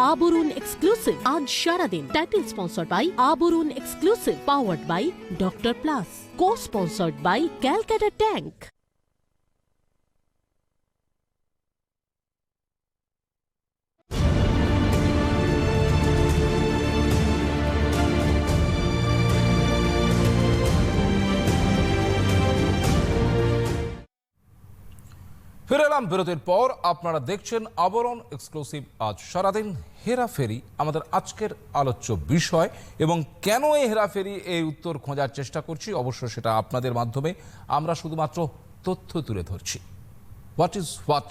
আবরণ এক্সক্লুসিভ আজ সারাদিন। Title sponsored by Aabaran exclusive, powered by Doctor Plus, co sponsored by Calcutta tank. ফিরে এলাম বিরতির পর। আপনারা দেখছেন আবরণ এক্সক্লুসিভ আজ সারাদিন। হেরাফেরি আমাদের আজকের আলোচ্য বিষয়, এবং কেন এই হেরাফেরি এই উত্তর খোঁজার চেষ্টা করছি অবশ্য সেটা আপনাদের মাধ্যমে। আমরা শুধুমাত্র তথ্য তুলে ধরছি। হোয়াট ইজ হোয়াট,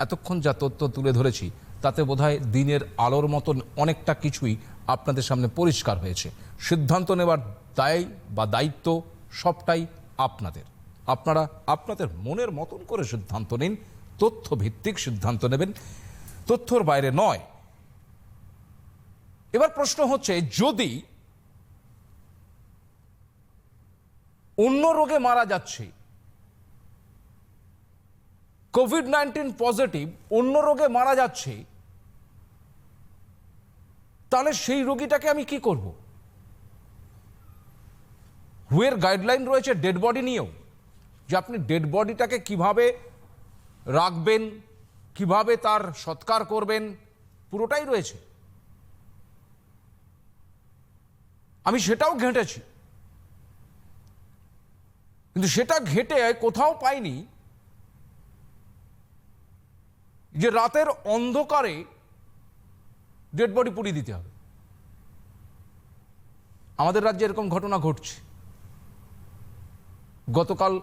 এতক্ষণ যা তথ্য তুলে ধরেছি তাতে বোধহয় দিনের আলোর মতন অনেকটা কিছুই আপনাদের সামনে পরিষ্কার হয়েছে। সিদ্ধান্ত নেওয়ার দায় বা দায়িত্ব সবটাই আপনাদের। আপনারা আপনাদের মনের মতন করে সিদ্ধান্ত নিন, তথ্য ভিত্তিক সিদ্ধান্ত নেবেন, তথ্যর বাইরে নয়। এবার প্রশ্ন হচ্ছে, যদি অন্য রোগে মারা যাচ্ছে, কোভিড-19 পজিটিভ অন্য রোগে মারা যাচ্ছে, তাহলে সেই রোগীটাকে আমি কি করব? হুয়ের গাইডলাইন রয়েছে ডেড বডি নিয়েও, যে আপনি ডেড বডিটাকে কিভাবে রাখবেন, কিভাবে তার সৎকার করবেন, পুরোটাই রয়েছে। আমি সেটাও ঘেঁটেছি, কিন্তু সেটা ঘেঁটে কোথাও পাইনি যে রাতের অন্ধকারে ডেড বডি পুড়িয়ে দিতে হবে। আমাদের রাজ্যে এরকম ঘটনা ঘটছে। গতকাল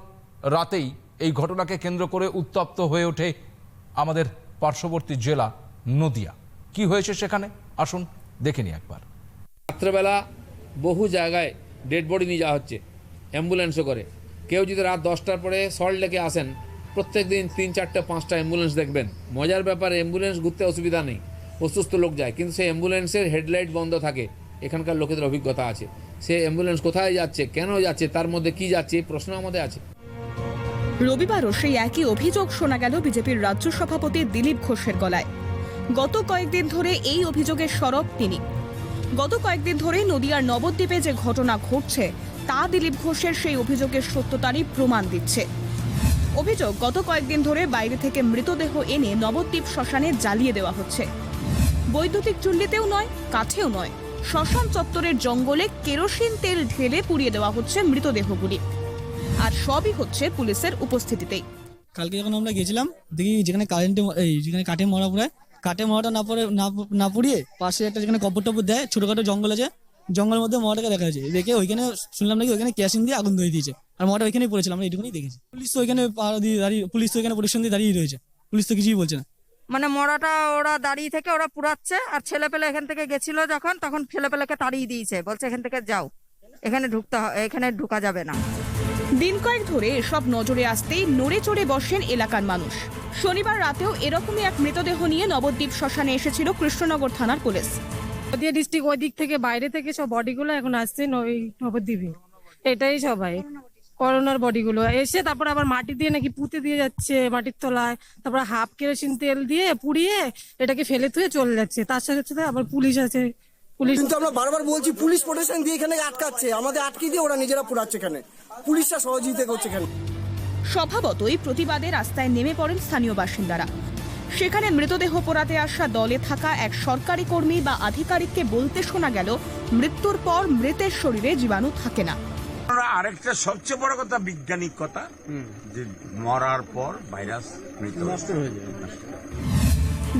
রাতেই এই ঘটনাকে কেন্দ্র করে উত্তপ্ত হয়ে ওঠে আমাদের পার্শ্ববর্তী জেলা নদিয়া। কি হয়েছে সেখানে আসুন দেখে নিই একবার। রাত্রেবেলা বহু জায়গায় ডেড বডি নিয়ে যাওয়া হচ্ছে অ্যাম্বুলেন্সও করে। কেউ যদি রাত 10টার পরে সল্ট লেকে আসেন, প্রত্যেক দিন 3, 4, 5টা অ্যাম্বুলেন্স দেখবেন। মজার ব্যাপার, অ্যাম্বুলেন্স ঘুরতে অসুবিধা নেই, অসুস্থ লোক যায়, কিন্তু সেই অ্যাম্বুলেন্সের হেডলাইট বন্ধ থাকে। এখানকার লোকেদের অভিজ্ঞতা আছে, সে অ্যাম্বুলেন্স কোথায় যাচ্ছে, কেন যাচ্ছে, তার মধ্যে কি যাচ্ছে, এই প্রশ্ন আমাদের আছে। রবিবারও সেই একই অভিযোগ শোনা গেল বিজেপির রাজ্য সভাপতি দিলীপ ঘোষের গলায়। গত কয়েকদিন ধরে এই অভিযোগের সরব তিনি। গত কয়েকদিন ধরে নদিয়ার নবদ্বীপে যে ঘটনা ঘটছে তা দিলীপ ঘোষের সেই অভিযোগের সত্যতারই প্রমাণ দিচ্ছে। অভিযোগ, গত কয়েকদিন ধরে বাইরে থেকে মৃতদেহ এনে নবদ্বীপ শ্মশানে জ্বালিয়ে দেওয়া হচ্ছে। বৈদ্যুতিক চুল্লিতেও নয়, কাঠেও নয়, শ্মশান চত্বরের জঙ্গলে কেরোসিন তেল ঢেলে পুড়িয়ে দেওয়া হচ্ছে মৃতদেহগুলি। আর সবই হচ্ছে পুলিশের উপস্থিতিতেই। কালকে যখন আমরা গেছিলাম, দেখি যেখানে যেখানে কাঠে মরা পুরায়, কাঠে মরাটা না পুড়িয়ে পাশে একটা যেখানে কবর টবর দেয়, ছোটখাটো জঙ্গল আছে, জঙ্গলের মধ্যে মরাটাকে দেখা যাচ্ছে। দেখে ওইখানে শুনলাম নাকি ওইখানে কেরোসিন দিয়ে আগুন ধরিয়ে দিয়েছে, আর মরাটা ওইখানেই পড়েছিল। আমরা এইটুকুনি দেখেছি। পুলিশ তো ওইখানে পুলিশ তো ওইখানে প্রোটেকশন দিয়ে দাঁড়িয়ে রয়েছে, পুলিশ তো কিছুই বলছে না। মানে মরাটা ওরা দাঁড়িয়ে থেকে ওরা পুরাচ্ছে, আর ছেলেপেলে এখান থেকে গেছিল যখন, তখন ছেলেপেলেকে তাড়িয়ে দিয়েছে, বলছে এখান থেকে যাও, এখানে ঢুকা যাবে না। দিন কয়েক ধরে এসব নজরে আসতেই নড়ে চড়ে বসেন এলাকার মানুষ। শনিবার রাতেও এরকমই এক মৃতদেহ নিয়ে নবদ্বীপ শ্মশানে এসেছিল কৃষ্ণনগর থানার পুলিশ। নদিয়া ডিস্ট্রিক্ট ওই দিক থেকে, বাইরে থেকে সব বডিগুলো এখন আসছে নবদ্বীপে। এটাই সবাই করোনার বডিগুলো এসে তারপর আবার মাটি দিয়ে নাকি পুঁতে দিয়ে যাচ্ছে মাটির তলায়, তারপর হাফ কেরোসিন তেল দিয়ে পুড়িয়ে এটাকে ফেলে থুয়ে চলে যাচ্ছে। তার সাথে সাথে আবার পুলিশ আছে। কিন্তু আমরা বারবার বলছি পুলিশ প্রোটেকশন দিয়ে এখানে আটকাচ্ছে, আমাদের আটকে দিয়ে ওরা নিজেরা পুরাচ্ছে। এখানে পুলিশরা সহযোগিতা করছে। এখানে স্বভাবতই প্রতিবাদে রাস্তায় নেমে পড়েন স্থানীয় বাসিন্দারা। সেখানে মৃতদেহ পোড়াতে আসা দলে থাকা এক সরকারি কর্মী বা আধিকারিককে বলতে শোনা গেল, মৃত্যুর পর মৃতের শরীরে জীবাণু থাকে না। আরেকটা সবচেয়ে বড় কথা, বিজ্ঞানিক কথা, যে মরার পর ভাইরাস নষ্ট হয়ে যায়।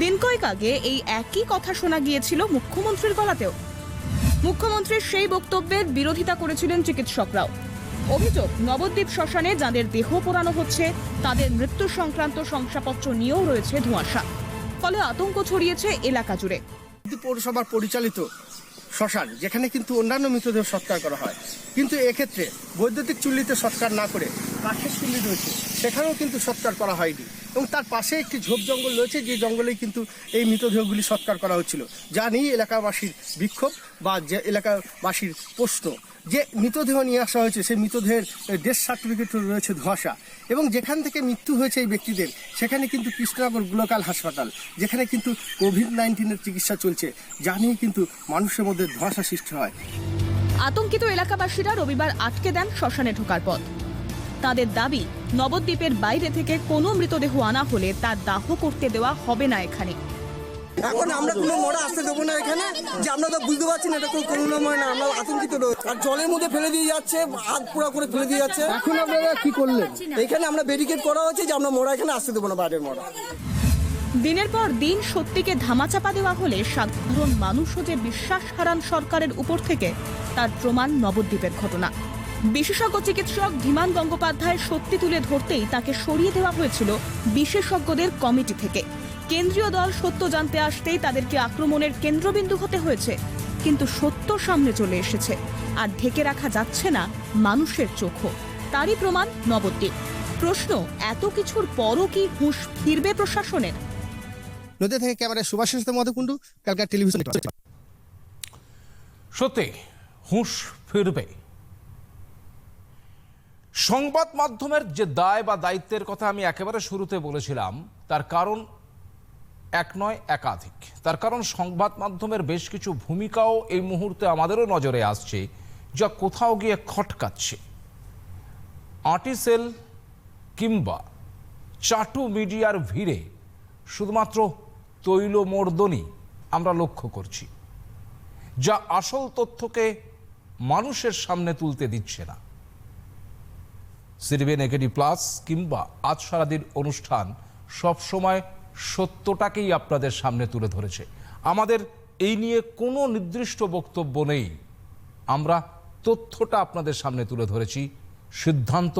দিন কয়েক আগে এই একই কথা শোনা গিয়েছিল মুখ্যমন্ত্রীর গলাতেও। মুখ্যমন্ত্রীর সেই বক্তব্যের বিরোধিতা করেছিলেন চিকিৎসকরাও। অভিযোগ, নবদ্বীপ শ্মশানে যাদের দেহ পোড়ানো হচ্ছে তাদের মৃত্যু সংক্রান্ত শংসাপত্র নিয়েও রয়েছে ধোঁয়াশা। ফলে আতঙ্ক ছড়িয়েছে এলাকা জুড়ে। পৌরসভার পরিচালিত শ্মশান, যেখানে কিন্তু অন্যান্য মৃতদেহ সৎকার করা হয়, কিন্তু এক্ষেত্রে বৈদ্যুতিক চুল্লিতে সৎকার না করে কাঠের চুল্লি রয়েছে, সেখানেও কিন্তু সৎকার করা হয়নি। এবং তার পাশে একটি ঝোপ জঙ্গল রয়েছে, যে জঙ্গলেই কিন্তু এই মৃতদেহগুলি সৎকার করা হচ্ছিল। যা নিয়ে এলাকাবাসীর বিক্ষোভ বা যে এলাকাবাসীর প্রশ্ন, যে মৃতদেহ নিয়ে আসা হয়েছে সেই মৃতদেহের ডেথ সার্টিফিকেট রয়েছে ধোঁয়াশা, এবং যেখান থেকে মৃত্যু হয়েছে এই ব্যক্তিদের সেখানে কিন্তু কৃষ্ণনগর লোকাল হাসপাতাল, যেখানে কিন্তু কোভিড-19 চিকিৎসা চলছে, যা নিয়ে কিন্তু মানুষের মধ্যে ধোঁয়াশা সৃষ্টি হয়। আতঙ্কিত এলাকাবাসীরা রবিবার আটকে দেন শ্মশানে ঢোকার পথ। তাদের দাবি, নবদ্বীপের বাইরে থেকে কোনো মৃতদেহ আনা হলে তার দাহ করতে দেওয়া হবে না এখানে। এখন আমরা কোনো মরা আসতে দেবো না এখানে, যে আমরা তো বুঝতে পারছি না এটা কোনো করুণাময় না, আমরা আতঙ্কিত রয়েছে। আর জলের মধ্যে ফেলে দিয়ে যাচ্ছে, হাত পুরো করে ফেলে দিয়ে যাচ্ছে। এখন আপনারা কি করলেন? এখানে আমরা ব্যারিকেড করা হচ্ছে যে আমরা মরা এখানে আসতে দেবো না, বাইরের মরা। দিনের পর দিন সত্যিকে ধামাচাপা দেওয়া হলে সাধারণ মানুষও যে বিশ্বাস হারান সরকারের উপর থেকে, তার প্রমাণ নবদ্বীপের ঘটনা। বিশেষজ্ঞ চিকিৎসক ধীমান গঙ্গোপাধ্যায় সত্যি তুলে ধরতেই তাকে সরিয়ে দেওয়া হয়েছিল বিশেষজ্ঞদের কমিটি থেকে। কেন্দ্রীয় দল সত্য জানতে আসতেই তাদেরকে আক্রমণের কেন্দ্রবিন্দু হতে হয়েছে। কিন্তু সত্য সামনে চলে এসেছে, আর ঢেকে রাখা যাচ্ছে না মানুষের চোখও। তারই প্রমাণ নবদ্বীপ। প্রশ্ন, এত কিছুর পরও কি হুঁশ ফিরবে প্রশাসনের? নদী থেকে ক্যামেরায় সুভাষের সাথে মধুকুণ্ডু, ক্যালকাটা টেলিভিশন। সত্যি হুঁশ ফিরবে। সংবাদ মাধ্যমের যে দায় বা দায়িত্বের কথা আমি একেবারে শুরুতে বলেছিলাম, তার কারণ এক নয় একাধিক। তার কারণ সংবাদ মাধ্যমের বেশ কিছু ভূমিকাও এই মুহূর্তে আমাদেরও নজরে আসছে, যা কোথাও গিয়ে খটকাচ্ছে। আর্টিসেল কিংবা চাটু মিডিয়ার ভিড়ে শুধুমাত্র তৈলমর্দনই আমরা লক্ষ্য করছি, যা আসল তথ্যকে মানুষের সামনে তুলতে দিচ্ছে না। সিটিভি নেগেটিভ প্লাস কিংবা আজ সারাদিন অনুষ্ঠান সবসময় সত্যটাকেই আপনাদের সামনে তুলে ধরেছে। আমাদের এই নিয়ে কোনো নির্দিষ্ট বক্তব্য নেই, আমরা তথ্যটা আপনাদের সামনে তুলে ধরেছি, সিদ্ধান্ত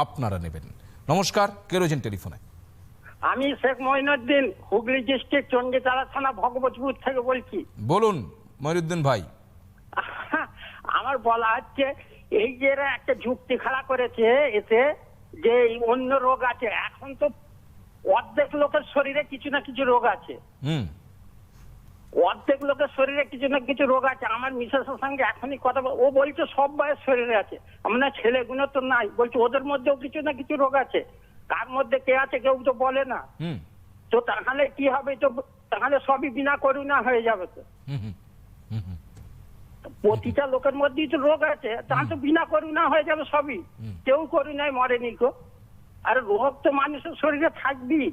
আপনারা নেবেন। নমস্কার, কে রয়েছেন টেলিফোনে? আমি শেখ মঈনুদ্দিন, হুগলি ডিস্ট্রিক্ট চণ্ডীতলা থানা ভগবতপুর থেকে বলছি। বলুন মঈনুদ্দিন ভাই। আমার বলা হচ্ছে, এই যে এরা একটা যুক্তি খাড়া করেছে এতে, যে অন্য রোগ আছে। এখন তো অর্ধেক লোকের শরীরে কিছু না কিছু রোগ আছে। অর্ধেক লোকের শরীরে কিছু না কিছু রোগ আছে। আমার মিসেসের সঙ্গে এখনই কথা ও বলছে সব বয়স শরীরে আছে, আমরা ছেলেগুলো তো নাই। বলছে ওদের মধ্যেও কিছু না কিছু রোগ আছে। কার মধ্যে কে আছে কেউ তো বলে না। তো তাহলে কি হবে? তো তাহলে সবই বিনা করুণা হয়ে যাবে। তো প্রতিটা লোকের মধ্যেই তো রোগ আছে, তাহলে তো বিনা করুণা হয়ে যাবে সবই। কেউ করুণায় মরেনি গো। আর রোগ তো মানুষের শরীরে থাকবেই।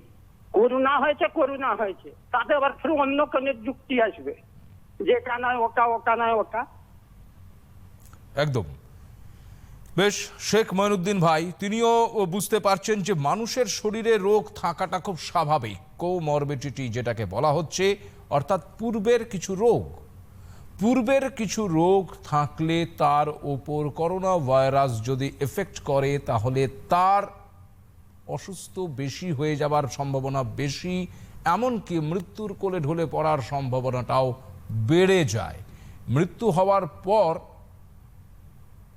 করুণা হয়েছে, করুণা হয়েছে, তাতে আবার ফের অন্য কোনো যুক্তি আসবে, যেটা নয় ওটা, ওটা নয় ওটা। একদম বেশ। শেখ মঈনুদ্দিন ভাই তিনিও বুঝতে পারছেন যে মানুষের শরীরে রোগ থাকাটা খুব স্বাভাবিক। কোমরবিডিটি যেটাকে বলা হচ্ছে, অর্থাৎ পূর্বের কিছু রোগ থাকলে তার ওপর করোনা ভাইরাস যদি এফেক্ট করে, তাহলে তার অসুস্থ বেশি হয়ে যাবার সম্ভাবনা বেশি, এমনকি মৃত্যুর কোলে ঢলে পড়ার সম্ভাবনাটাও বেড়ে যায়। মৃত্যু হওয়ার পর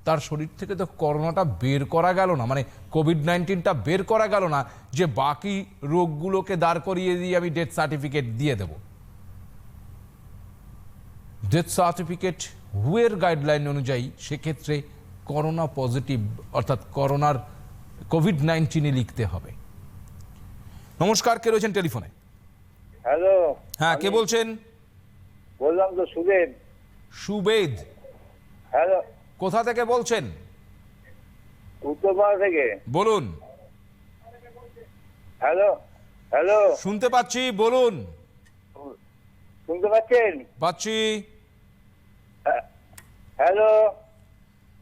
তার শরীর থেকে তো করোনাটা বের করা গেল না, মানে কোভিড-19টা বের করা গেল না, যে বাকি রোগগুলোকে দাঁড় করিয়ে দিয়ে আমি ডেথ সার্টিফিকেট দিয়ে দেব। ডেথ সার্টিফিকেট হুয়ের গাইডলাইন অনুযায়ী সেক্ষেত্রে করোনা পজিটিভ অর্থাৎ করোনার কোভিড-19 লিখতে হবে। নমস্কার, কে রয়েছেন টেলিফোনে? হ্যালো। হ্যাঁ, কে বলছেন? বললাম তো সুবেদ। সুবেদ? হ্যালো। কোথা থেকে বলছেন? উত্তরপাড়া থেকে। বলুন। Hello hello. শুনতে পাচ্ছি, বলুন। শুনতে পাচ্ছেন? পাচ্ছি। হ্যালো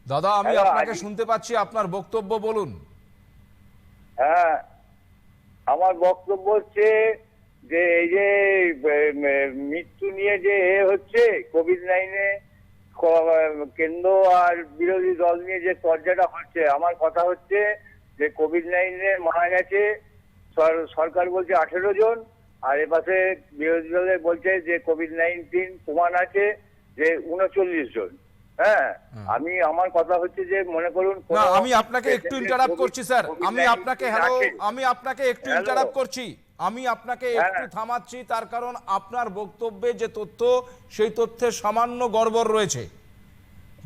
দাদা, আমি আপনাকে শুনতে পাচ্ছি, আপনার বক্তব্য বলুন। হ্যাঁ, আমার বক্তব্য হচ্ছে যে এই যে মৃত্যু নিয়ে যে হচ্ছে কোভিড-19 কেন্দ্র আর বিরোধী দল নিয়ে যে চর্চাটা হচ্ছে, আমার কথা হচ্ছে যে কোভিড-19 মারা গেছে সরকার বলছে 18 জন, আর এপাশে বিরোধী দলে বলছে যে কোভিড-19 প্রমাণ আছে যে 39 জন। হ্যাঁ, আমার কথা হচ্ছে যে মনে করুন না, আমি আপনাকে একটু ইন্টারাপ্ট করছি স্যার, আমি আপনাকে একটু ইন্টারাপ্ট করছি, আমি আপনাকে একটু থামাচ্ছি, তার কারণ আপনার বক্তব্যে যে তথ্য, সেই তথ্যে সামান্য গড়বড় রয়েছে।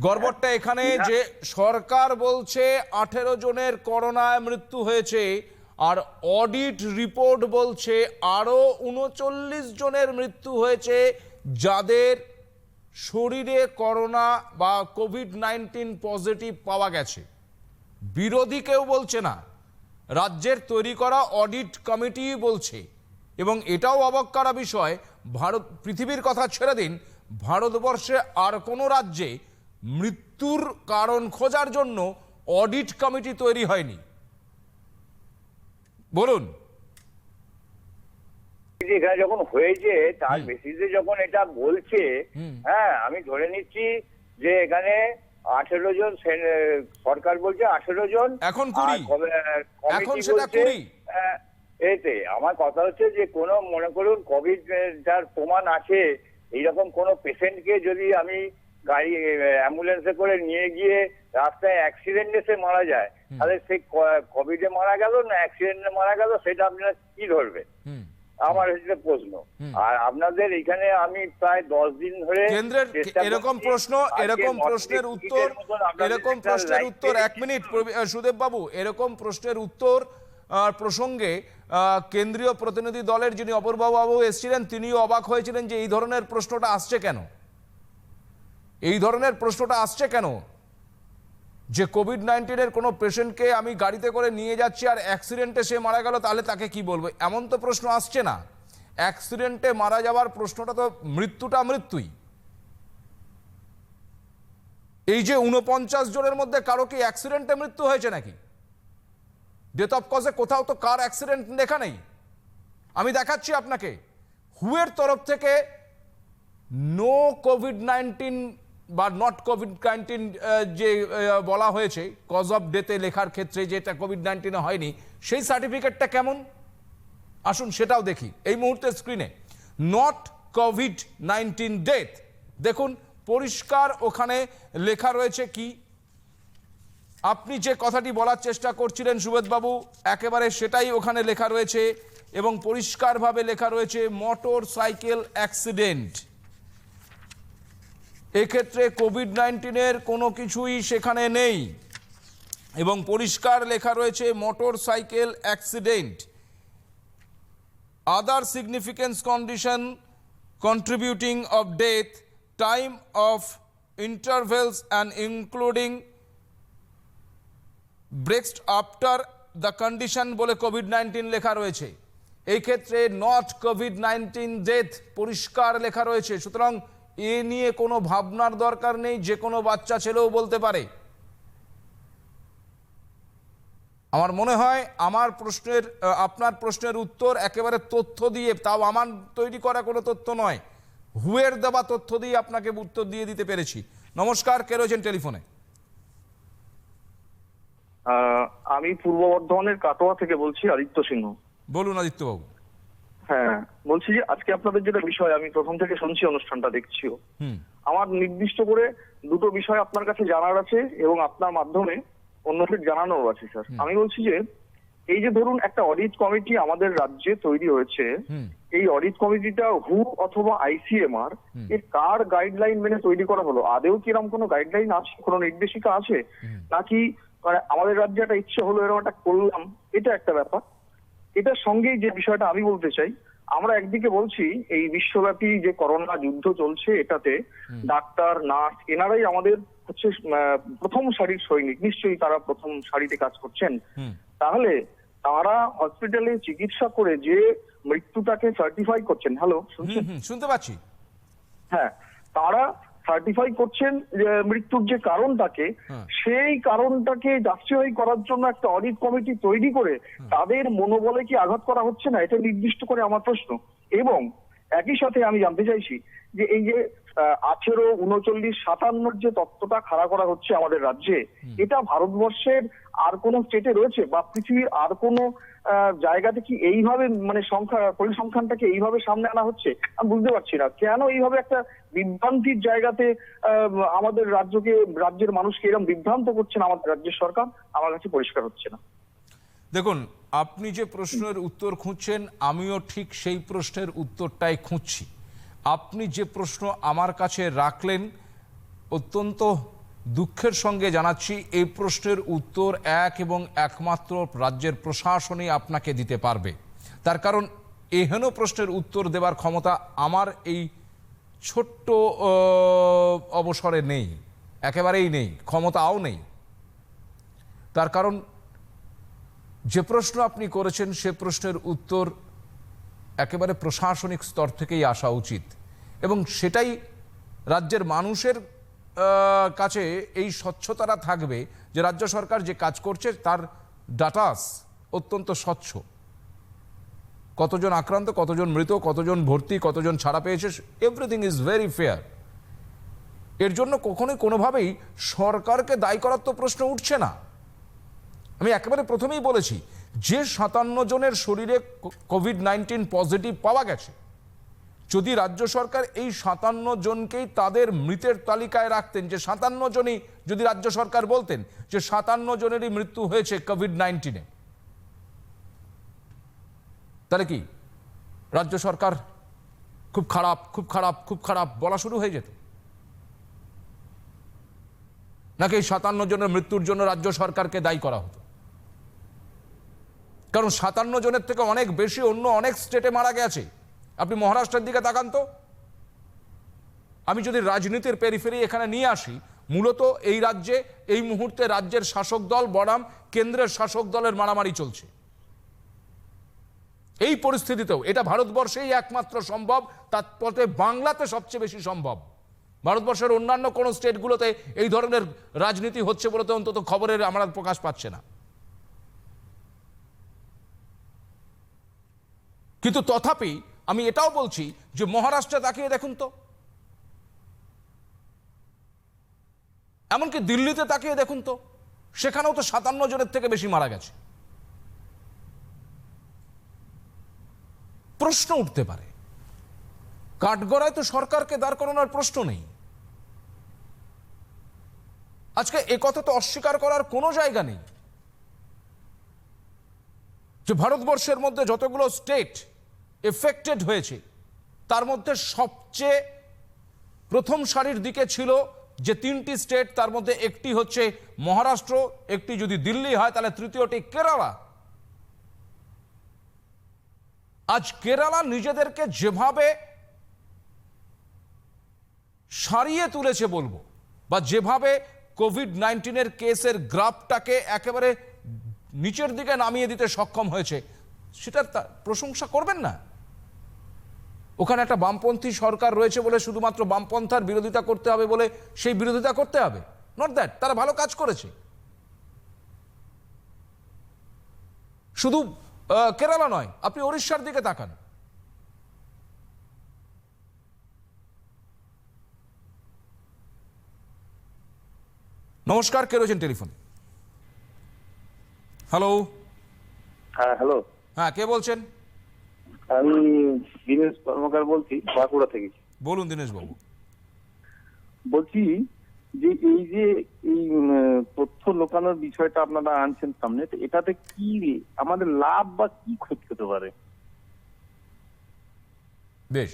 গড়বড়টা এখানে যে সরকার বলছে 18 জনের করোনায় মৃত্যু হয়েছে, আর অডিট রিপোর্ট বলছে আরো 39 জনের মৃত্যু হয়েছে যাদের শরীরে করোনা বা কোভিড-19 পজিটিভ পাওয়া গেছে। বিরোধী কেউ বলছে না, রাজ্যের তৈরি করা অডিট কমিটি বলছে। এবং এটাও অবাক করা বিষয়, পৃথিবীর কথা ছেড়ে দিন, ভারতবর্ষে আর কোনো রাজ্যে মৃত্যুর কারণ খোঁজার জন্য অডিট কমিটি তৈরি হয়নি। বলুন। এখানে যখন হয়েছে তার বেসিসে যখন এটা বলছে, হ্যাঁ, আমি ধরে নিচ্ছি যে এখানে 18 জন, সরকার বলছে 18 জন, এখন 20, এখন সেটা 20। এতে আমার কথা হচ্ছে যে কোনো মনে করুন কোভিড যার প্রমাণ আছে এইরকম কোনো পেশেন্টকে যদি আমি গাড়ি অ্যাম্বুলেন্সে করে নিয়ে গিয়ে রাস্তায় অ্যাক্সিডেন্টে সে মারা যায়, তাহলে সে কোভিডে মারা গেল না অ্যাক্সিডেন্টে মারা গেল, সেটা আপনারা কি ধরবেন? আমার হচ্ছে প্রশ্ন। আর আপনাদের এখানে আমি প্রায় 10 দিন ধরে কেন্দ্রের এরকম প্রশ্নের উত্তর 1 মিনিট সুদেব বাবু, এরকম প্রশ্নের উত্তর প্রসঙ্গে কেন্দ্রীয় প্রতিনিধি দলের যিনি অপূর্ব বাবু এসেছিলেন, তিনিও অবাক হয়েছিলেন যে এই ধরনের প্রশ্নটা আসছে কেন, যে কোভিড-19 কোনো পেশেন্টকে আমি গাড়িতে করে নিয়ে যাচ্ছি আর অ্যাক্সিডেন্টে সে মারা গেল, তাহলে তাকে কি বলবো, এমন তো প্রশ্ন আসছে না। অ্যাক্সিডেন্টে মারা যাওয়ার প্রশ্নটা তো মৃত্যুই। এই যে 49 জনের মধ্যে কারো কি অ্যাক্সিডেন্টে মৃত্যু হয়েছে নাকি? ডেথ অফ কজে কোথাও তো কার অ্যাক্সিডেন্ট লেখা নেই। আমি দেখাচ্ছি আপনাকে, হুয়ের তরফ থেকে নো কোভিড-19 বা নট কোভিড-19 যে বলা হয়েছে কজ অফ ডেথে লেখার ক্ষেত্রে, যেটা কোভিড-19 হয়নি, সেই সার্টিফিকেটটা কেমন আসুন সেটাও দেখি এই মুহূর্তে স্ক্রিনে। নট কোভিড-19 ডেথ, দেখুন পরিষ্কার ওখানে লেখা রয়েছে কি। আপনি যে কথাটি বলার চেষ্টা করছিলেন সুবেদবাবু, একেবারে সেটাই ওখানে লেখা রয়েছে এবং পরিষ্কারভাবে লেখা রয়েছে মোটর সাইকেল অ্যাক্সিডেন্ট। এক্ষেত্রে কোভিড-19 কোনো কিছুই সেখানে নেই এবং পরিষ্কার লেখা রয়েছে motor cycle accident. Other significance condition contributing of death, time of intervals and including breaks after the condition বলে কোভিড-19 লেখা রয়েছে। এই ক্ষেত্রে নট কোভিড-19 ডেথ পরিষ্কার লেখা রয়েছে, সুতরাং এ নিয়ে কোনো ভাবনার দরকার নেই, যে কোনো বাচ্চা ছেলেও বলতে পারে। আমার মনে হয় আপনার প্রশ্নের উত্তর একেবারে তথ্য দিয়ে, তাও আমার তৈরি করা কোনো তথ্য নয়, হুয়ের দেওয়া তথ্য দিয়ে আপনাকে উত্তর দিয়ে দিতে পেরেছি। নমস্কার, কে রয়েছেন টেলিফোনে? আমি পূর্ব বর্ধমানের কাটোয়া থেকে বলছি, আদিত্য সিংহ। বলুন আদিত্যবাবু। হ্যাঁ, বলছি যে আজকে আপনাদের যেটা বিষয়, আমি প্রথম থেকে শুনছি, অনুষ্ঠানটা দেখছিও। আমার নির্দিষ্ট করে দুটো বিষয় আপনার কাছে জানার আছে এবং আপনার মাধ্যমে অন্যদের জানানোর আছে স্যার। আমি বলছি যে এই যে ধরুন একটা অডিট কমিটি আমাদের রাজ্যে তৈরি হয়েছে, এই অডিট কমিটিটা হু অথবা ICMR এর কার গাইডলাইন মেনে তৈরি করা হলো? আদেও কি এরকম কোনো গাইডলাইন আছে, কোনো নির্দেশিকা আছে, নাকি আমাদের রাজ্যে একটা ইচ্ছে হলো এরকম একটা করলাম, এটা একটা ব্যাপার। এটার সঙ্গেই যে বিষয়টা আমি বলতে চাই, আমরা একদিকে বলছি এই বিশ্বব্যাপী যে করোনা যুদ্ধ চলছে, এটাতে ডাক্তার, নার্স এনারাই আমাদের হচ্ছে প্রথম সারির সৈনিক, নিশ্চয়ই তারা প্রথম সারিতে কাজ করছেন। তাহলে তারা হসপিটালে চিকিৎসা করে যে মৃত্যুটাকে সার্টিফাই করছেন, হ্যালো শুনছেন? শুনতে পাচ্ছি। হ্যাঁ, তারা সার্টিফাই করছেন যে মৃত্যুর যে কারণটাকে, সেই কারণটাকে জাস্টিফাই করার জন্য একটা অডিট কমিটি তৈরি করে তাদের মনোবলে কি আঘাত করা হচ্ছে না, এটা নির্দিষ্ট করে আমার প্রশ্ন। এবং একই সাথে আমি জানতে চাইছি যে এই যে 18, 39, 57 যে তত্ত্বটা খাড়া করা হচ্ছে আমাদের রাজ্যে, এটা ভারতবর্ষের আর কোন স্টেটে রয়েছে বা পৃথিবীর আর কোন জায়গাতে কি এইভাবে মানে পরিসংখ্যানটাকে এইভাবে সামনে আনা হচ্ছে? আমি বুঝতে পারছি না কেন এইভাবে একটা বিভ্রান্তির জায়গাতে আমাদের রাজ্যের মানুষকে এরকম বিভ্রান্ত করছেন আমাদের রাজ্যের সরকার, আমার কাছে পরিষ্কার হচ্ছে না। দেখুন, আপনি যে প্রশ্নের উত্তর খুঁজছেন আমিও ঠিক সেই প্রশ্নের উত্তরটাই খুঁজছি। আপনি যে প্রশ্ন আমার কাছে রাখলেন অত্যন্ত দুঃখের সঙ্গে জানাচ্ছি এই প্রশ্নের উত্তর এক এবং একমাত্র রাজ্যের প্রশাসনই আপনাকে দিতে পারবে। তার কারণ এহেন প্রশ্নের উত্তর দেওয়ার ক্ষমতা আমার এই ছোট্ট অবসরে নেই, একেবারেই নেই, ক্ষমতাও নেই। তার কারণ যে প্রশ্ন আপনি করেছেন সে প্রশ্নের উত্তর একেবারে প্রশাসনিক স্তর থেকেই আসা উচিত এবং সেটাই রাজ্যের মানুষের কাছে এই স্বচ্ছতাটা থাকবে যে রাজ্য সরকার যে কাজ করছে তার ডাটাস অত্যন্ত স্বচ্ছ। কতজন আক্রান্ত, কতজন মৃত, কতজন ভর্তি, কতজন ছাড়া পেয়েছে, এভরিথিং ইজ ভেরি ফেয়ার। এর জন্য কখনোই কোনোভাবেই সরকারকে দায়ী করার তো প্রশ্ন উঠছে না। আমি একেবারে প্রথমেই বলেছি যে 57 জনের শরীরে কোভিড-19 পজিটিভ পাওয়া গেছে, যদি রাজ্য সরকার এই 57 জনকেই তাদের মৃতের তালিকায় রাখতেন, যে 57 জনই যদি রাজ্য সরকার বলতেন যে 57 জনেরই মৃত্যু হয়েছে কোভিড-19-এ, তাহলে কি রাজ্য সরকার খুব খারাপ খুব খারাপ খুব খারাপ বলা শুরু হয়ে যেত? নাকি এই 57 জনের মৃত্যুর জন্য রাজ্য সরকারকে দায়ী করা হতো? কারণ 57 জনের থেকে অনেক বেশি অন্য অনেক স্টেটে মারা গেছে। আপনি মহারাষ্ট্রের দিকে তাকান তো। আমি যদি রাজনীতির পেরিফেরি এখানে নিয়ে আসি, মূলত এই রাজ্যে এই মুহূর্তে রাজ্যের শাসক দল বনাম কেন্দ্রের শাসক দলের মারামারি চলছে। এই পরিস্থিতিতেও এটা ভারতবর্ষেই একমাত্র সম্ভব, তারপরে বাংলাতে সবচেয়ে বেশি সম্ভব। ভারতবর্ষের অন্যান্য কোনো স্টেটগুলোতে এই ধরনের রাজনীতি হচ্ছে বলে তো অন্তত খবরের আমরা প্রকাশ পাচ্ছে না। কিন্তু তথাপি আমি এটাও বলছি যে মহারাষ্ট্রে তাকিয়ে দেখুন তো, এমনকি দিল্লিতে তাকিয়ে দেখুন তো, সেখানেও তো 57 জনের থেকে বেশি মারা গেছে। প্রশ্ন উঠতে পারে, কাঠগড়ায় তো সরকারকে দাঁড় করানোর প্রশ্ন নেই। আজকে একথা তো অস্বীকার করার কোনো জায়গা নেই যে ভারতবর্ষের মধ্যে যতগুলো স্টেট এফেক্টেড হয়েছে তার মধ্যে সবচেয়ে প্রথম সারির দিকে ছিল যে 3টি স্টেট, তার মধ্যে একটি হচ্ছে মহারাষ্ট্র, একটি যদি দিল্লি হয় তাহলে তৃতীয়টি কেরালা। আজ কেরালা নিজেদেরকে যেভাবে সারিয়ে তুলেছে বলবো, বা যেভাবে কোভিড-19 কেসের গ্রাফটাকে একেবারে নিচের দিকে নামিয়ে দিতে সক্ষম হয়েছে, সেটার প্রশংসা করবেন না? ওখানে একটা বামপন্থী সরকার রয়েছে বলে শুধুমাত্র বামপন্থার বিরোধিতা করতে হবে বলে সেই বিরোধিতা করতে হবে? নট দ্যাট, তারা ভালো কাজ করেছে। শুধু কেরালা নয়, আপনি ওড়িশার দিকে তাকান। নমস্কার, কে রয়েছেন টেলিফোনে? হ্যালো। হ্যাঁ, হ্যালো। হ্যাঁ, কে বলছেন? আমি দীনেশ কর্মকার বলছি, বাঁকুড়া থেকে। বলুন দীনেশ বাবু। বলছি যে এই যে এই তথ্য লোকানোর বিষয়টা আপনারা আনছেন সামনে, তো এটাতে কি আমাদের লাভ বা কি ক্ষতি হতে পারে? বেশ,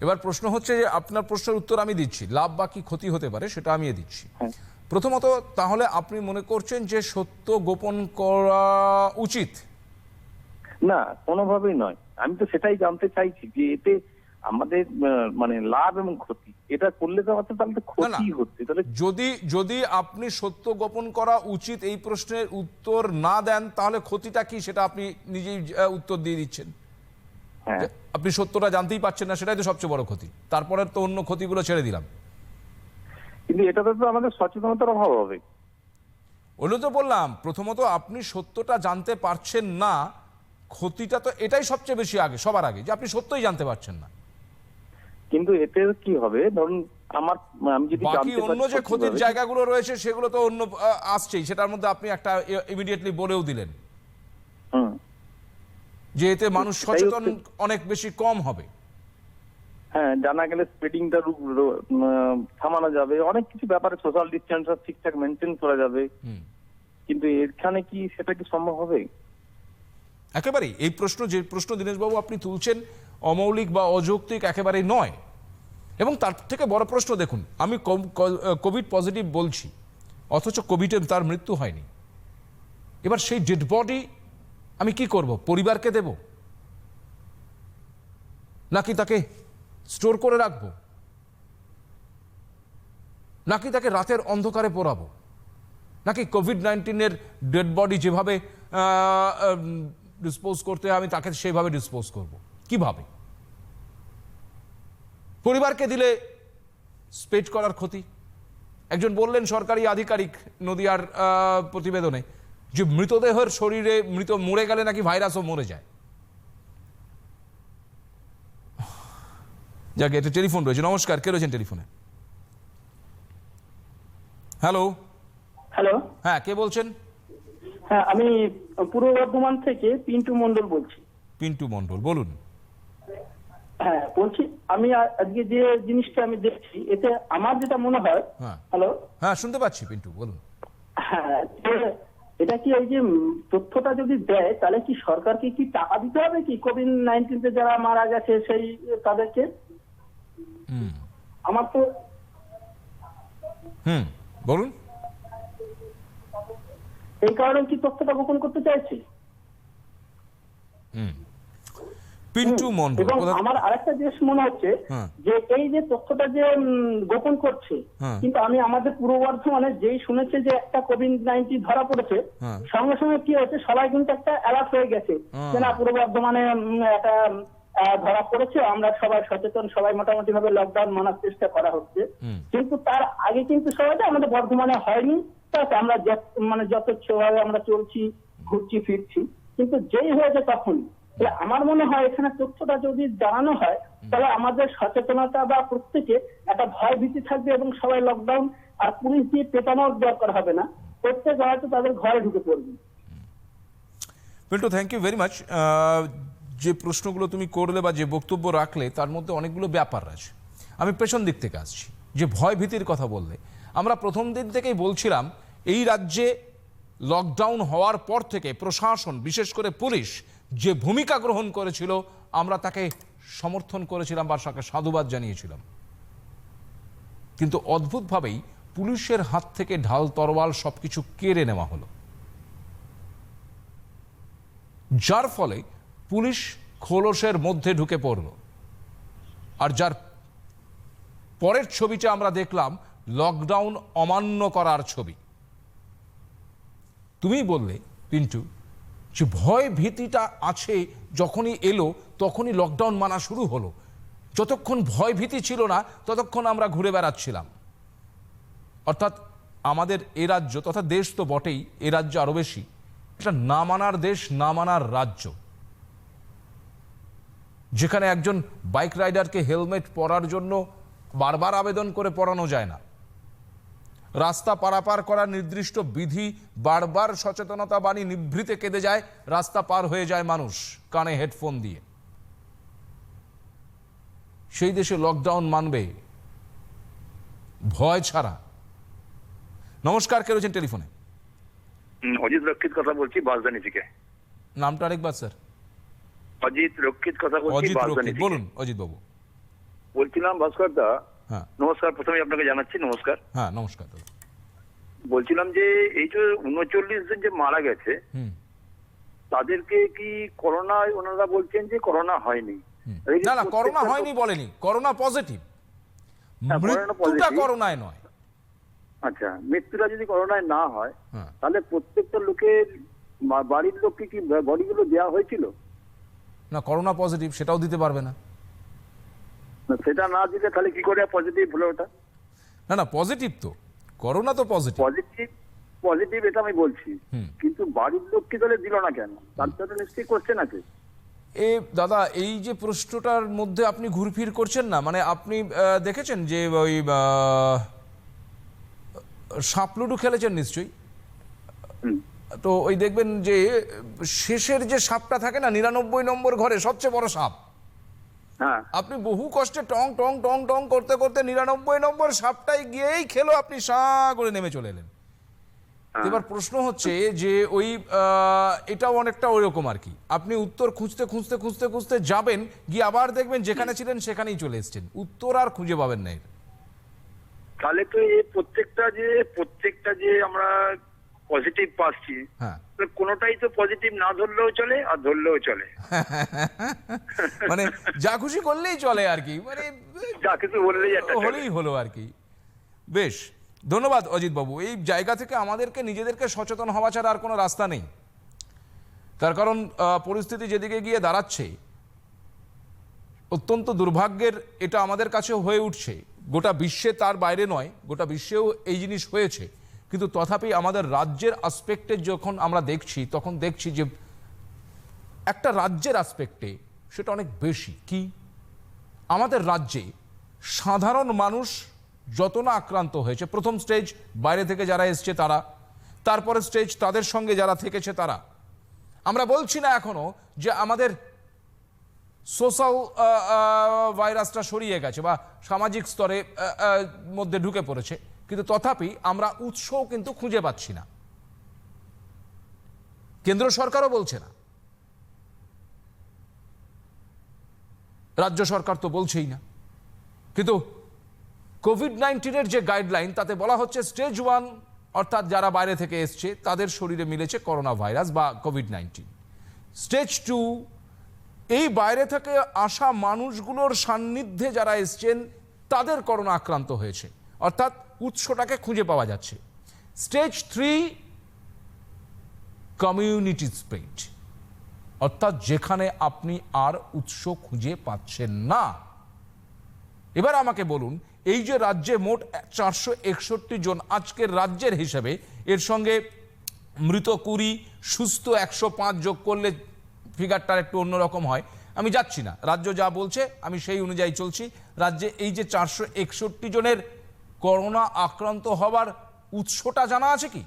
এবার প্রশ্ন হচ্ছে যে আপনার প্রশ্নের উত্তর আমি দিচ্ছি, লাভ বা কি ক্ষতি হতে পারে সেটা আমি দিচ্ছি। প্রথমত, তাহলে আপনি মনে করছেন যে সত্য গোপন করা উচিত? না, কোনোভাবেই নয়। আমি তো সেটাই জানতে চাইছি যে এতে আমাদের মানে লাভ এবং ক্ষতি, এটা করলে তো আমাদের তাহলে ক্ষতি হচ্ছে। তাহলে যদি আপনি সত্য গোপন করা উচিত এই প্রশ্নের উত্তর না দেন, তাহলে ক্ষতিটা কি সেটা আপনি নিজেই উত্তর দিয়ে দিচ্ছেন। আপনি সত্যটা জানতেই পারছেন না, সেটাই তো সবচেয়ে বড় ক্ষতি। তারপরে তো অন্য ক্ষতিগুলো ছেড়ে দিলাম। কিন্তু এটাতে তো আমাদের সচেতনতার অভাব হবে। ওগুলো তো বললাম, প্রথমত আপনি সত্যটা জানতে পারছেন না, ক্ষতিটা তো এটাই সবচেয়ে বেশি আগে, সবার আগে, যে আপনি সত্যই জানতে পারছেন না। কিন্তু এতে কি হবে, ধরুন আমি যদি বাকি অন্য যে ক্ষতির জায়গাগুলো রয়েছে সেগুলো তো অন্য আসছেই, সেটার মধ্যে আপনি একটা ইমিডিয়েটলি বলেও দিলেন। যে এতে মানুষ সচেতন অনেক বেশি কম হবে। হ্যাঁ, জানা গেলে স্প্রেডিংটা থামানো যাবে, অনেক কিছু ব্যাপারে সোশ্যাল ডিস্টেন্স ঠিকঠাক মেনটেন করা যাবে, কিন্তু এখানে কি সেটা কি সম্ভব হবে? একেবারেই এই প্রশ্ন, যে প্রশ্ন দীনেশবাবু আপনি তুলছেন, অমৌলিক বা অযৌক্তিক একেবারেই নয়। এবং তার থেকে বড় প্রশ্ন দেখুন, আমি কোভিড পজিটিভ বলছি, অথচ কোভিডে তার মৃত্যু হয়নি। এবার সেই ডেড বডি আমি কি করব? পরিবারকে দেব, নাকি তাকে স্টোর করে রাখবো, নাকি তাকে রাতের অন্ধকারে পোড়াবো, নাকি কোভিড-19 ডেড বডি যেভাবে ডিসপোজ করতে হয় আমি তাকে সেইভাবে ডিসপোজ করব? কিভাবে? পরিবারকে দিলে স্পেড করার ক্ষতি। একজন বললেন সরকারি আধিকারিক নদিয়ার প্রতিবেদনে যে মৃতদেহের শরীরে মরে গেলে নাকি ভাইরাসও মরে যায়। যাকে একটা টেলিফোন রয়েছে। নমস্কার, কে রয়েছেন টেলিফোনে? হ্যালো। হ্যালো, হ্যাঁ, কে বলছেন? হ্যাঁ, আমি পূর্ব বর্ধমান থেকে পিন্টু মন্ডল বলছি। পিন্টু মন্ডল, বলুন। হ্যাঁ, বলছি আমি আজকে যে জিনিসটা আমি দেখছি, এতে আমার যেটা মনে হয়। হ্যালো, হ্যাঁ শুনতে পাচ্ছি পিন্টু, বলুন। হ্যাঁ, এটা কি ওই যে তথ্যটা যদি দেয় তাহলে কি সরকারকে কি টাকা দিতে হবে কি কোভিড-19 যারা মারা গেছে সেই তাদেরকে? আমার তো বলুন। এই কারণে কি তথ্যটা গোপন করতে চাইছি? পিন্টু মন্ডল। এবং আমার আরেকটা জিনিস মনে হচ্ছে যে এই যে তথ্যটা যে গোপন করছে, কিন্তু আমি আমাদের পূর্ব বর্ধমানে যেই শুনেছে যে একটা কোভিড-19 ধরা পড়েছে, সঙ্গে সঙ্গে কি হচ্ছে সবাই কিন্তু একটা অ্যালার্ট হয়ে গেছে যে না পূর্ব বর্ধমানে একটা ধরা পড়েছে, আমরা সবাই সচেতন, সবাই মোটামুটি ভাবে লকডাউন মানার চেষ্টা করা হচ্ছে। কিন্তু তার আগে কিন্তু সবাই আমাদের বর্ধমানে হয়নি, আমরা মানে যথেচ্ছভাবে আমরা চলছি, ঘুরছি ফিরছি, কিন্তু যেই হয়েছে তখন। আমার মনে হয় এখানে তথ্যটা যদি জানানো হয় তাহলে আমাদের সচেতনতা বা প্রত্যেকে একটা ভয় ভীতি থাকবে এবং সবাই লকডাউন আর পুলিশ দিয়ে পেটানোর দরকার হবে না, প্রত্যেক হয়তো তাদের ঘরে ঢুকে পড়বে। Pintu, thank you very much. যে প্রশ্নগুলো তুমি করলে বা যে বক্তব্য রাখলে তার মধ্যে অনেকগুলো ব্যাপার আছে। আমি পেছন দিক থেকে আসছি। যে ভয় ভীতির কথা বললে, আমরা প্রথম দিন থেকেই বলছিলাম এই রাজ্যে লকডাউন হওয়ার পর থেকে প্রশাসন, বিশেষ করে পুলিশ যে ভূমিকা গ্রহণ করেছিল আমরা তাকে সমর্থন করেছিলাম বা তাকে সাধুবাদ জানিয়েছিলাম। কিন্তু অদ্ভুতভাবেই পুলিশের হাত থেকে ঢাল তরোয়াল সবকিছু কেড়ে নেওয়া হলো, যার ফলে পুলিশ খোলসের মধ্যে ঢুকে পড়ল। আর যার পরের ছবিটা আমরা দেখলাম লকডাউন অমান্য করার ছবি। তুমি বললে পিন্টু যে ভয় ভীতিটা আছে, যখনই এলো তখনই লকডাউন মানা শুরু হলো। যতক্ষণ ভয় ভীতি ছিল না ততক্ষণ আমরা ঘুরে বেড়াচ্ছিলাম। অর্থাৎ আমাদের এ রাজ্য তথা দেশ তো বটেই, এ রাজ্য আরো বেশি, এটা না মানার দেশ, না মানার রাজ্য, যেখানে একজন বাইক রাইডারকে হেলমেট পরার জন্য বারবার আবেদন করে পরানো যায় না, রাস্তা পারাপার করার নির্দিষ্ট বিধি বারবার সচেতনতা বাণী নিভৃতে কেঁদে যায়, রাস্তা পার হয়ে যায় মানুষ কানে হেডফোন দিয়ে। সেই দেশে লকডাউন মানবে ভয় ছাড়া? নমস্কার, কে রয়েছেন টেলিফোনে? অজিত রক্ষিত কথা বলছি বাসদানি থেকে। নামটা আরেকবার স্যার। অজিত রক্ষিত কথা বলছি বাসদানি থেকে। বলুন অজিত বাবু। বলছিলাম ভাস্কর দা, নমস্কার, প্রথমে আপনাকে জানাচ্ছি নমস্কার। হ্যাঁ নমস্কার। বলছিলাম যে এই যে 39 জন যে মারা গেছে তাদেরকে কি করোনা, ওনারা বলছেন যে করোনা হয়নি। না না, করোনা হয়নি বলেনি, করোনা পজিটিভ, মৃত্যুটা করোনায় নয়। আচ্ছা, মৃত্যুটা যদি করোনায় না হয় তাহলে প্রত্যেকটা লোকের বাড়ির লোককে কি বডিগুলো দেওয়া হয়েছিল? না, করোনা পজিটিভ সেটাও দিতে পারবে না। সেটা না দিলে তাহলে কি করে পজিটিভ হলো ওটা? না না, পজিটিভ তো, করোনা তো পজিটিভ। পজিটিভ এটা আমি বলছি, কিন্তু বাড়ির লোক কি তাহলে দিল না কেন? তার জন্য নিশ্চয়ই কোশ্চেন আছে। এ দাদা, এই যে প্রশ্নটার মধ্যে আপনি ঘুরফির করছেন না, মানে আপনি দেখেছেন যে ওই সাপলুডু খেলেছেন নিশ্চয়ই, তো ওই দেখবেন যে শেষের যে সাপটা থাকে না 99 নম্বর ঘরে সবচেয়ে বড় সাপ, হ্যাঁ আপনি বহু কষ্টে টং টং টং টং করতে করতে 99 নম্বর সাপটাই গিয়েই খেলো, আপনি সা করে নেমে চলে এলেন। এবার প্রশ্ন হচ্ছে যে ওই এটাও অনেকটা ওইরকম আর কি, আপনি উত্তর খুঁজতে খুঁজতে খুঁজতে খুঁজতে যাবেন, গিয়ে আবার দেখবেন যেখানে ছিলেন সেখানেই চলে এসেছেন, উত্তর আর খুঁজে পাবেন না। তাহলে তো এই প্রত্যেকটা যে আমরা পজিটিভ পাচ্ছি, হ্যাঁ, কোনোটাই তো পজিটিভ না ধরলেও চলে আর ধরলেও চলে, মানে যা খুশি করলেই চলে আর কি, মানে যা কিছু বললেই হলেই হলো আর কি। বেশ, ধন্যবাদ অজিত বাবু। এই জায়গা থেকে আমাদেরকে নিজেদেরকে সচেতন হওয়া ছাড়া আর কোনো রাস্তা নেই। তার কারণ পরিস্থিতি যেদিকে গিয়ে দাঁড়াচ্ছে, অত্যন্ত দুর্ভাগ্যের এটা আমাদের কাছে হয়ে উঠছে। গোটা বিশ্বে, তার বাইরে নয়, গোটা বিশ্বেও এই জিনিস হয়েছে, কিন্তু তথাপি আমাদের রাজ্যের আসপেক্টে যখন আমরা দেখছি, তখন দেখছি যে একটা রাজ্যের আসপেক্টে সেটা অনেক বেশি। কি আমাদের রাজ্যে সাধারণ মানুষ যত না আক্রান্ত হয়েছে, প্রথম স্টেজ বাইরে থেকে যারা এসছে তারা, তারপরে স্টেজ তাদের সঙ্গে যারা থেকেছে তারা। আমরা বলছি না এখনো যে আমাদের সোশ্যাল ভাইরাসটা সরিয়ে গেছে বা সামাজিক স্তরে মধ্যে ঢুকে পড়েছে, কিন্তু তথাপি আমরা উৎসও কিন্তু খুঁজে পাচ্ছি না, কেন্দ্র সরকারও বলছে না, রাজ্য সরকার তো বলছেই না। কিন্তু কোভিড-19 যে গাইডলাইন, তাতে বলা হচ্ছে স্টেজ 1 অর্থাৎ যারা বাইরে থেকে এসছে তাদের শরীরে মিলেছে করোনা ভাইরাস বা কোভিড-19। স্টেজ 2 এই বাইরে থেকে আসা মানুষগুলোর সান্নিধ্যে যারা এসছেন তাদের করোনা আক্রান্ত হয়েছে, অর্থাৎ উৎসটাকে খুঁজে পাওয়া যাচ্ছে। স্টেজ 3 কমিউনিটি স্প্রেড, অর্থাৎ যেখানে আপনি আর উৎস খুঁজে পাচ্ছেন না। এবার আমাকে বলুন, এই যে রাজ্যে মোট 461 জন আজকের রাজ্যের হিসেবে, এর সঙ্গে মৃত 20, সুস্থ 105 যোগ করলে ফিগারটা একটু অন্যরকম হয়, আমি যাচ্ছি না, রাজ্য যা বলছে আমি সেই অনুযায়ী চলছি। রাজ্যে এই যে 461 জনের করোনা আক্রান্ত হওয়ার উৎসটা জানা আছে কি?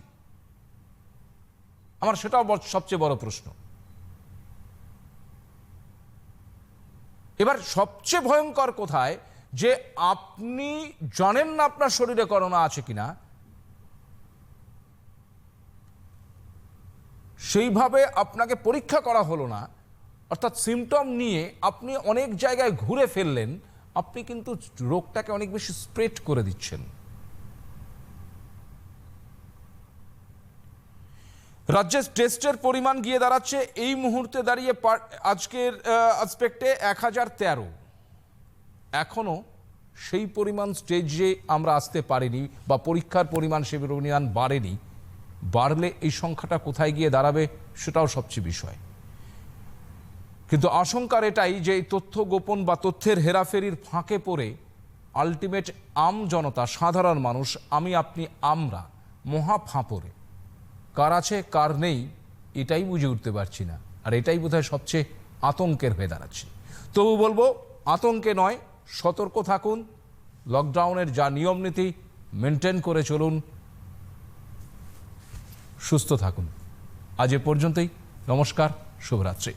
আমার সেটাও সবচেয়ে বড় প্রশ্ন। এবার সবচেয়ে ভয়ঙ্কর কোথায়, যে আপনি জানেন না আপনার শরীরে করোনা আছে কিনা, সেইভাবে আপনাকে পরীক্ষা করা হলো না, অর্থাৎ সিমটম নিয়ে আপনি অনেক জায়গায় ঘুরে ফেললেন, আপনি কিন্তু রোগটাকে অনেক বেশি স্প্রেড করে দিচ্ছেন। রাজ্যের টেস্টের পরিমাণ গিয়ে দাঁড়াচ্ছে এই মুহূর্তে দাঁড়িয়ে আজকের আসপেক্টে 1013। এখনো সেই পরিমাণ স্টেজে আমরা আসতে পারিনি, বা পরীক্ষার পরিমাণ সে পরিমাণ বাড়েনি। বাড়লে এই সংখ্যাটা কোথায় গিয়ে দাঁড়াবে সেটাও সবচেয়ে বিষয়। কিন্তু আশঙ্কার এটাই যে এই তথ্য গোপন বা তথ্যের হেরাফেরির ফাঁকে পড়ে আলটিমেট আম জনতা, সাধারণ মানুষ, আমি আপনি, আমরা মহা ফাঁপড়ে। কার আছে কার নেই এটাই বুঝে উঠতে পারছি না, আর এটাই বোধহয় সবচেয়ে আতঙ্কের হয়ে দাঁড়াচ্ছে। তবু বলবো, আতঙ্কে নয়, সতর্ক থাকুন, লকডাউনের যা নিয়ম নীতি মেনটেন করে চলুন, সুস্থ থাকুন। আজ এ পর্যন্তই, নমস্কার, শুভরাত্রি।